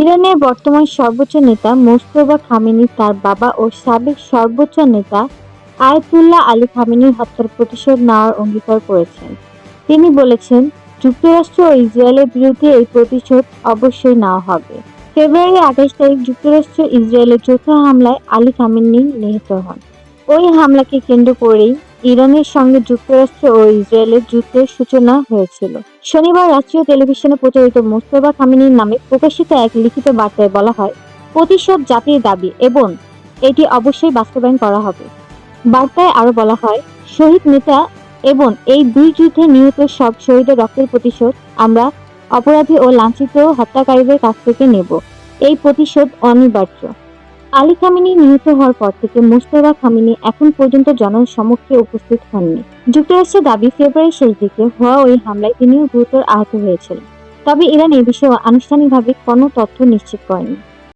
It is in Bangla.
ইরানের বর্তমান সর্বোচ্চ নেতা মোস্তফা খামেনি তার বাবা ও সাবেক সর্বোচ্চ নেতা আয়াতুল্লাহ আলী খামেনির হত্যার প্রতিশোধ নেওয়ার অঙ্গীকার করেছেন। তিনি বলেছেন, যুক্তরাষ্ট্র ও ইসরায়েলের বিরুদ্ধে এই প্রতিশোধ অবশ্যই নেওয়া হবে। ফেব্রুয়ারি ২৮ তারিখ যুক্তরাষ্ট্র ইসরায়েলের যৌথ হামলায় আলী খামেনি নিহত হন। ওই হামলাকে কেন্দ্র করেই ইরানের সঙ্গে যুক্তরাষ্ট্র ও ইসরায়েলের যুদ্ধের সূচনা হয়েছিল। শনিবার রাষ্ট্রীয় টেলিভিশনে প্রচারিত মোস্তফা খামেনির নামে প্রকাশিত এক লিখিত বার্তায় বলা হয়, প্রতিশোধ জাতির দাবি এবং এটি অবশ্যই বাস্তবায়ন করা হবে। বার্তায় আরো বলা হয়, শহীদ নেতা এবং এই দুই যুদ্ধে নিহত সব শহীদের রক্তের প্রতিশোধ আমরা অপরাধী ও লাঞ্ছিত হত্যাকারীদের কাছ থেকে নেব। এই প্রতিশোধ অনিবার্য। আলী খামেনি নিহত হওয়ার পর থেকে মোস্তফা খামেনি এখন পর্যন্ত জনসমক্ষে উপস্থিত হননি। যুক্তরাষ্ট্রের দাবি, ফেব্রুয়ারির শেষ দিকে হওয়া ওই হামলায় তিনিও গুরুতর আহত হয়েছিলেন। তবে ইরান এ বিষয়ে আনুষ্ঠানিকভাবে কোনো তথ্য নিশ্চিত করেনি।